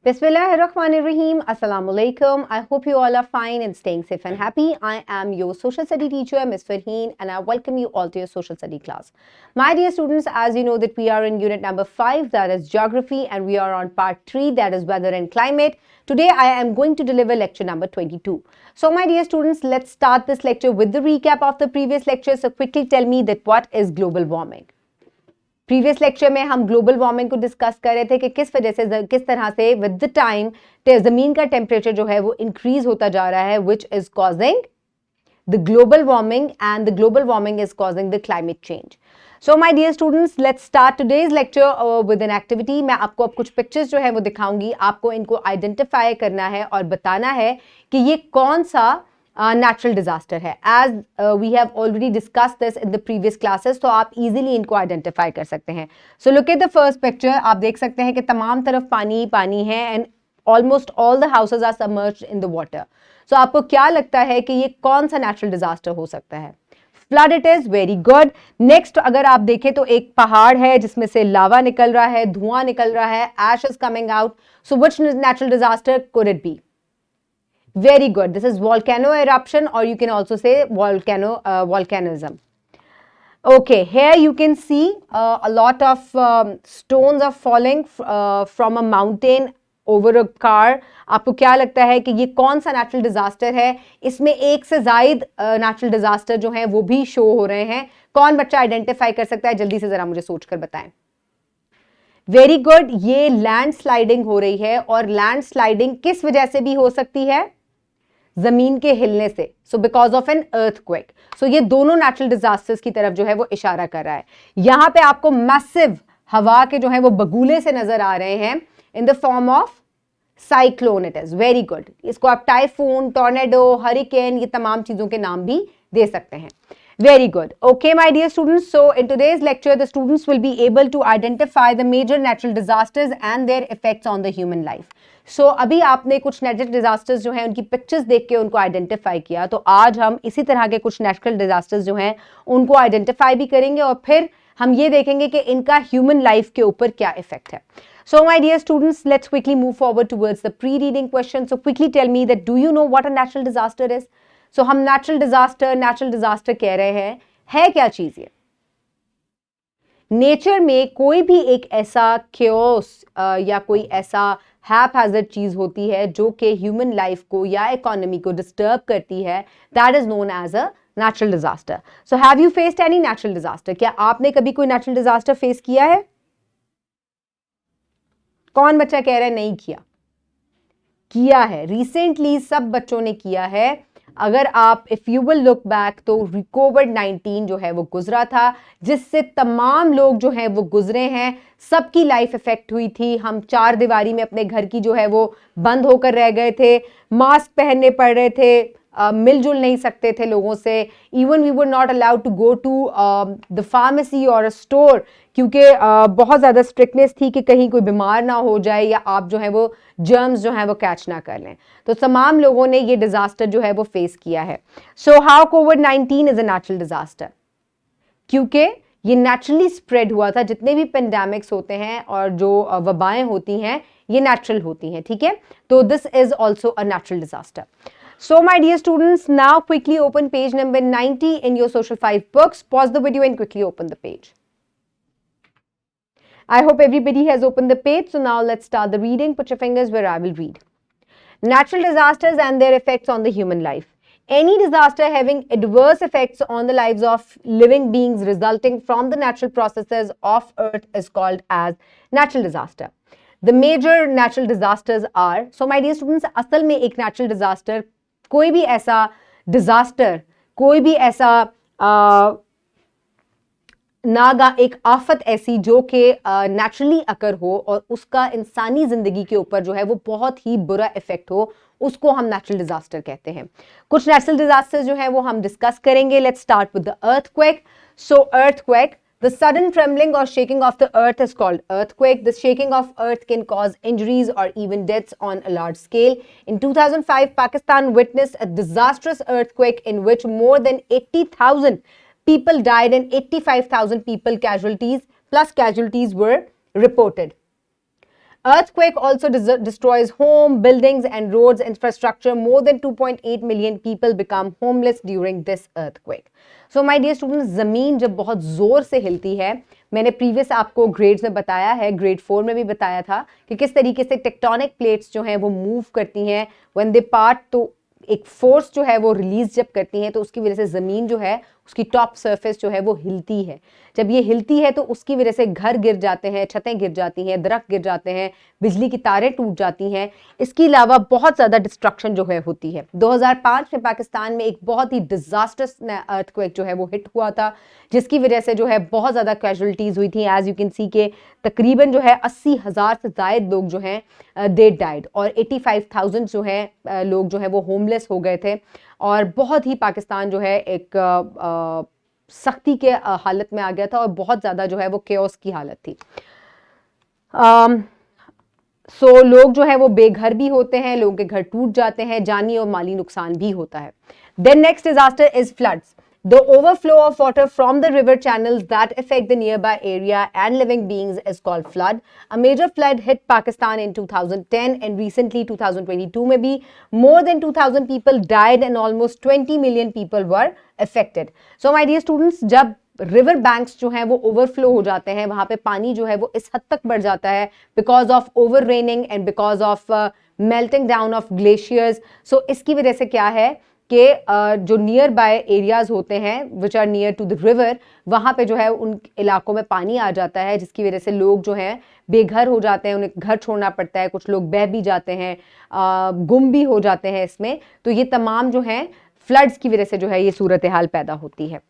Bismillahirrahmanirrahim. Assalamu alaikum. I hope you all are fine and staying safe and happy. I am your social study teacher, Ms. Farheen, and I welcome you all to your social study class. My dear students, as you know that we are in unit number 5, that is geography, and we are on part 3, that is weather and climate. Today, I am going to deliver lecture number 22. So, my dear students, let's start this lecture with the recap of the previous lecture. So, quickly tell me that what is global warming? Previous lecture में हम global warming को discuss कर रहे थे कि किस वजह से किस तरह से विद द टाइम जमीन का टेम्परेचर जो है वो इंक्रीज होता जा रहा है which is causing the global warming and the global warming is causing the climate change. So my dear students, let's start today's lecture with an activity. मैं आपको अब कुछ पिक्चर्स जो है वो दिखाऊंगी, आपको इनको आइडेंटिफाई करना है और बताना है कि ये कौन सा नेचुरल डिजास्टर है. As we have already discuss this in the previous classes, तो आप इजीली इनको आइडेंटिफाई कर सकते हैं. So look at the first picture. आप देख सकते हैं कि तमाम तरफ पानी ही पानी है and almost all the houses are submerged in the water. So आपको क्या लगता है कि ये कौन सा नेचुरल डिजास्टर हो सकता है? Flood it is. Very good. Next अगर आप देखें तो एक पहाड़ है जिसमें से लावा निकल रहा है, धुआं निकल रहा है, ash is coming out. So which natural disaster could it be? Very good. This is volcano eruption, or you can also say volcanism. Okay, here you can see a lot of stones are falling from a mountain over a car. आपको क्या लगता है कि ये कौन सा natural disaster है? इसमें एक से ज्यादा नेचुरल डिजास्टर जो है वो भी शो हो रहे हैं. कौन बच्चा आइडेंटिफाई कर सकता है? जल्दी से जरा मुझे सोचकर बताएं. Very good. ये लैंड स्लाइडिंग हो रही है, और लैंड स्लाइडिंग किस वजह से भी हो सकती है? जमीन के हिलने से. So because of an earthquake. So ये दोनों नेचुरल डिजास्टर्स की तरफ जो है वो इशारा कर रहा है. यहां पे आपको मैसिव हवा के जो है वो बगुले से नजर आ रहे हैं in the form of cyclone. It is very good. इसको आप टाइफून, टॉर्नेडो, हरिकेन, ये तमाम चीजों के नाम भी दे सकते हैं. Very good. Okay, my dear students. So, in today's lecture, the students will be able to identify the major natural disasters and their effects on the human life. So, अभी आपने कुछ natural disasters जो हैं उनकी pictures देख के उनको identify किया, तो आज हम इसी तरह के कुछ natural disasters जो हैं उनको identify भी करेंगे और फिर हम ये देखेंगे कि इनका human life के ऊपर क्या effect है. So, my dear students, let's quickly move forward towards the pre-reading question. So, quickly tell me that do you know what a natural disaster is? So, हम नेचुरल डिजास्टर कह रहे हैं, है क्या चीज ये? नेचर में कोई भी एक ऐसा क्योस या कोई ऐसा हैपहैज़र्ड चीज होती है जो कि ह्यूमन लाइफ को या इकोनॉमी को डिस्टर्ब करती है, that is known as a natural disaster. So have you faced any natural disaster? क्या आपने कभी कोई नेचुरल डिजास्टर फेस किया है? कौन बच्चा कह रहा है नहीं किया? किया है. रिसेंटली सब बच्चों ने किया है. अगर आप if you will look back तो कोविड-19 जो है वो गुजरा था, जिससे तमाम लोग जो है वो गुजरे हैं, सबकी लाइफ इफेक्ट हुई थी. हम चार दीवारी में अपने घर की जो है वो बंद होकर रह गए थे, मास्क पहनने पड़ रहे थे, मिलजुल नहीं सकते थे लोगों से. Even we were not allowed to go to the pharmacy और अ स्टोर, क्योंकि बहुत ज़्यादा स्ट्रिक्टनेस थी कि कहीं कोई बीमार ना हो जाए या आप जो है वो जर्म्स जो है वो कैच ना कर लें. तो तमाम लोगों ने ये डिजास्टर जो है वो फेस किया है. So how covid is a natural disaster? क्योंकि ये नेचुरली स्प्रेड हुआ था. जितने भी पेंडेमिक्स होते हैं और जो वबाएं होती हैं ये नेचुरल होती हैं, ठीक है? तो this is also a natural disaster. So, my dear students, now quickly open page number 90 in your Social 5 books. Pause the video and quickly open the page. I hope everybody has opened the page. So, now let's start the reading. Put your fingers where I will read. Natural disasters and their effects on the human life. Any disaster having adverse effects on the lives of living beings resulting from the natural processes of Earth is called as natural disaster. The major natural disasters are, so my dear students, असल में एक natural disaster कोई भी ऐसा disaster, कोई भी ऐसा एक आफत ऐसी जो कि नेचुरली अकर हो और उसका इंसानी जिंदगी के ऊपर जो है वो बहुत ही बुरा इफेक्ट हो, उसको हम नेचुरल डिजास्टर कहते हैं. कुछ नेचुरल डिजास्टर जो है वो हम डिस्कस करेंगे. Let's start with the earthquake. So earthquake, the sudden trembling or shaking of the earth is called earthquake. The shaking of earth can cause injuries or even deaths on a large scale. In 2005, Pakistan witnessed a disastrous earthquake in which more than 80,000 people died and 85,000 people casualties plus casualties were reported. Earthquake also destroys home, buildings and roads infrastructure. More than 2.8 million people become homeless during this earthquake. So my dear students, ज़मीन जब बहुत ज़ोर से हिलती है, मैंने previous आपको grades में बताया है, ग्रेड 4 में भी बताया था कि किस तरीके से टेक्टोनिक प्लेट्स जो हैं वो मूव करती हैं व्हेन दे पार्ट, तो एक फोर्स जो है वो रिलीज जब करती हैं तो उसकी वजह से ज़मीन जो है उसकी टॉप सरफेस जो है वो हिलती है। जब ये हिलती है तो उसकी वजह से घर गिर जाते हैं, छतें गिर जाती हैं, दरख्त गिर जाते हैं, बिजली की तारें टूट जाती हैं। इसके अलावा बहुत ज़्यादा डिस्ट्रक्शन जो है होती है। 2005 में पाकिस्तान में एक बहुत ही डिजास्टर्स अर्थक्वेक जो है वो हिट हुआ था, जिसकी वजह से जो है बहुत ज़्यादा कैजुअलिटीज़ हुई थी। एज यू कैन सी के तकरीबन जो है 80,000 से ज़ायद लोग जो हैं दे डाइड, और 85,000 जो है लोग जो है वो होमलेस हो गए थे। और बहुत ही पाकिस्तान जो है एक सख्ती के हालत में आ गया था और बहुत ज़्यादा जो है वो केओस की हालत थी। लोग जो है वो बेघर भी होते हैं, लोगों के घर टूट जाते हैं, जानी और माली नुकसान भी होता है। Then next disaster is floods. The overflow of water from the river channels that affect the nearby area and living beings is called flood. A major flood hit Pakistan in 2010 and recently 2022 में भी more than 2,000 people died and almost 20 million people were affected. So my dear students, जब river banks जो हैं वो overflow हो जाते हैं, वहां पे पानी जो है वो इस हद तक बढ़ जाता है because of over raining and because of melting down of glaciers. So इसकी वजह से क्या है कि जो नियर बाय एरियाज होते हैं which are near to the river, वहाँ पे जो है उन इलाकों में पानी आ जाता है, जिसकी वजह से लोग जो हैं बेघर हो जाते हैं, उन्हें घर छोड़ना पड़ता है, कुछ लोग बह भी जाते हैं, गुम भी हो जाते हैं इसमें। तो ये तमाम जो हैं फ्लड्स की वजह से जो है ये सूरत हाल पैदा होती है।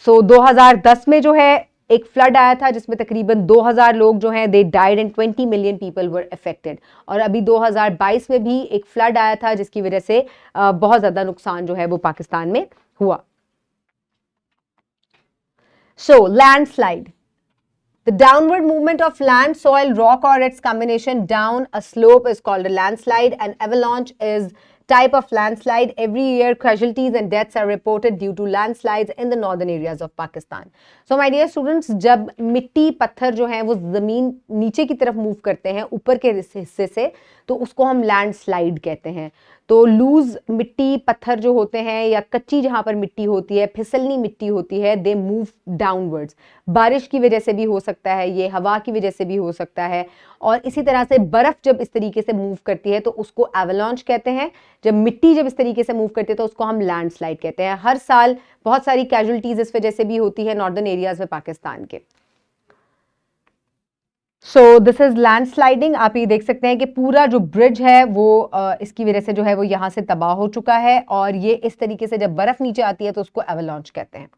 2010 में जो है एक फ्लड आया था जिसमें तकरीबन 2000 लोग जो हैं they died and 20 million people were affected. और अभी 2022 में भी एक फ्लड आया था जिसकी वजह से बहुत ज्यादा नुकसान जो है वो पाकिस्तान में हुआ। सो landslide, the downward movement of land, soil, rock or its combination down a slope is called a landslide. An avalanche is type of landslide. Every year casualties and deaths are reported due to landslides in the northern areas of Pakistan. So my dear students, जब मिट्टी पत्थर जो हैं वो ज़मीन नीचे की तरफ मूव करते हैं ऊपर के हिस्से से, तो उसको हम लैंडस्लाइड कहते हैं। तो लूज मिट्टी पत्थर जो होते हैं या कच्ची जहाँ पर मिट्टी होती है, फिसलनी मिट्टी होती है, दे मूव डाउनवर्ड्स। बारिश की वजह से भी हो सकता है, ये हवा की वजह से भी हो सकता है। और इसी तरह से बर्फ़ जब इस तरीके से मूव करती है तो उसको एवलांच कहते हैं। जब मिट्टी जब इस तरीके से मूव करती है तो उसको हम लैंडस्लाइड कहते हैं। हर साल बहुत सारी कैजुअलिटीज़ इस वजह से भी होती है नॉर्दर्न एरियाज़ में पाकिस्तान के। So this is landsliding. आप ये देख सकते हैं कि पूरा जो ब्रिज है वो इसकी वजह से जो है वो यहाँ से तबाह हो चुका है, और ये इस तरीके से जब बर्फ नीचे आती है तो उसको एवलांच कहते हैं।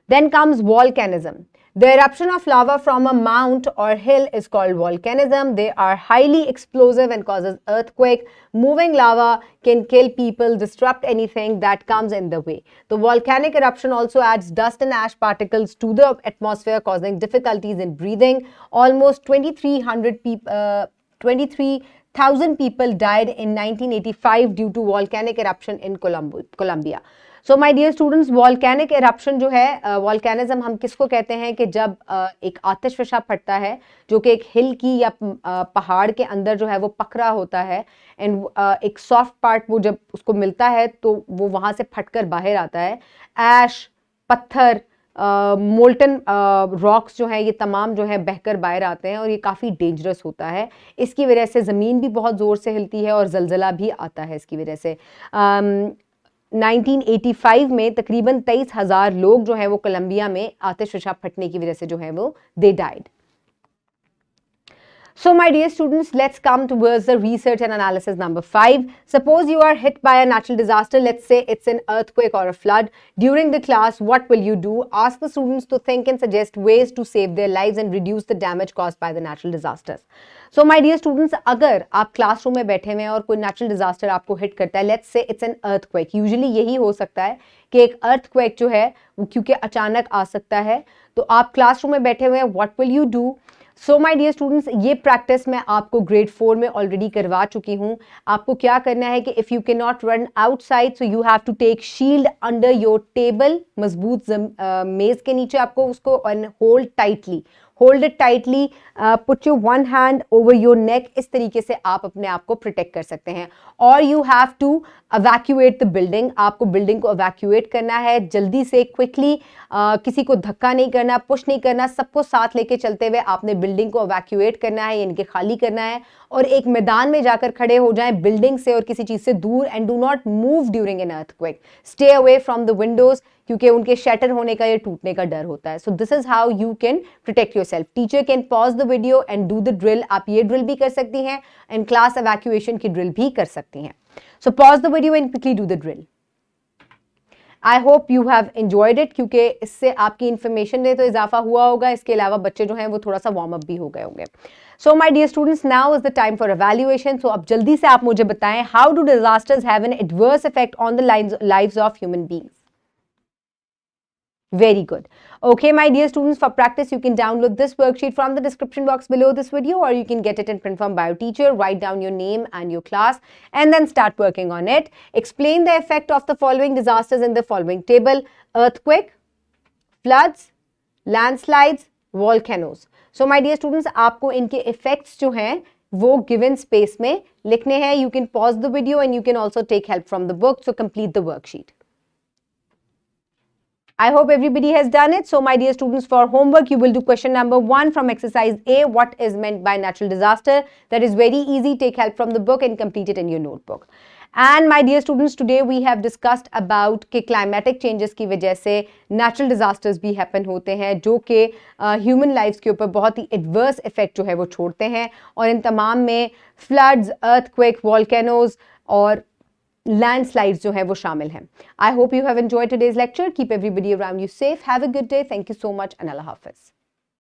Then comes volcanism. The eruption of lava from a mount or hill is called volcanism. They are highly explosive and causes earthquake. Moving lava can kill people, disrupt anything that comes in the way. The volcanic eruption also adds dust and ash particles to the atmosphere, causing difficulties in breathing. Almost 23,000 people died in 1985 due to volcanic eruption in Colombia. So my dear students, volcanic eruption जो है, volcanism हम किसको कहते हैं कि जब एक आतिशफशा फटता है जो कि एक हिल की या पहाड़ के अंदर जो है वो पकड़ा होता है, एंड एक सॉफ्ट पार्ट वो जब उसको मिलता है तो वो वहाँ से फटकर बाहर आता है। ऐश, पत्थर, मोल्टन रॉक्स जो हैं ये तमाम जो है बहकर बाहर आते हैं, और ये काफ़ी डेंजरस होता है। इसकी वजह से ज़मीन भी बहुत ज़ोर से हिलती है और जलजला भी आता है इसकी वजह से। 1985 में तकरीबन 23,000 लोग जो है वो कोलंबिया में आतिशफशा फटने की वजह से जो है वो they died. So my dear students, let's come towards the research and analysis number 5. Suppose you are hit by a natural disaster. Let's say it's an earthquake or a flood. During the class, what will you do? Ask the students to think and suggest ways to save their lives and reduce the damage caused by the natural disasters. So my dear students, अगर आप classroom में बैठे हुए हैं और कोई natural disaster आपको hit करता है, let's say it's an earthquake. Usually यही हो सकता है कि एक अर्थक्वेक जो है वो क्योंकि अचानक आ सकता है, तो आप क्लासरूम में बैठे हुए हैं, what will you do? So my dear students, ये प्रैक्टिस मैं आपको ग्रेड 4 में ऑलरेडी करवा चुकी हूँ। आपको क्या करना है कि if you can not run outside, so you have to take shield under your table. मजबूत मेज़ के नीचे आपको उसको hold tightly hold it tightly, put your one hand over your neck, इस तरीके से आप अपने आप को प्रोटेक्ट कर सकते हैं. और you have to evacuate the building, आपको बिल्डिंग को evacuate करना है जल्दी से, क्विकली, किसी को धक्का नहीं करना, पुश नहीं करना, सबको साथ लेके चलते हुए आपने बिल्डिंग को evacuate करना है, यानी कि खाली करना है, और एक मैदान में जाकर खड़े हो जाएं बिल्डिंग से और किसी चीज से दूर. And do not move during an earthquake, stay away from the Windows, क्योंकि उनके शटर होने का या टूटने का डर होता है. So this is how you can protect yourself. Teacher can pause the video and do the drill. आप ये ड्रिल भी कर सकती हैं एंड क्लास evacuation की ड्रिल भी कर सकती हैं. So pause the video and quickly do the drill. I hope you have enjoyed it, क्योंकि इससे आपकी इंफॉर्मेशन में तो इजाफा हुआ होगा, इसके अलावा बच्चे जो हैं वो थोड़ा सा वार्म अप भी हो गए होंगे. So my dear students, now is the time for evaluation. So अब जल्दी से आप मुझे बताएं, how do disasters have an adverse effect on the lives of human beings? Very good. Okay, my dear students, for practice, you can download this worksheet from the description box below this video, or you can get it in print from bio teacher. Write down your name and your class and then start working on it. Explain the effect of the following disasters in the following table: earthquake, floods, landslides, volcanoes. So my dear students, आपको इनके effects जो हैं वो given space में लिखने हैं. You can pause the video and you can also take help from the book. So complete the worksheet. I hope everybody has done it. So my dear students, for homework, you will do question number 1 from exercise A. What is meant by natural disaster? That is very easy. Take help from the book and complete it in your notebook. And my dear students, today we have discussed about कि climatic changes की वजह से natural disasters भी happen होते हैं, जो कि human lives के ऊपर बहुत ही adverse effect जो है वो छोड़ते हैं. और इन तमाम में floods, earthquake, volcanoes और landslides जो है वो शामिल हैं. I hope you have enjoyed today's lecture. Keep everybody around you safe. Have a good day. Thank you so much and Allah Hafiz.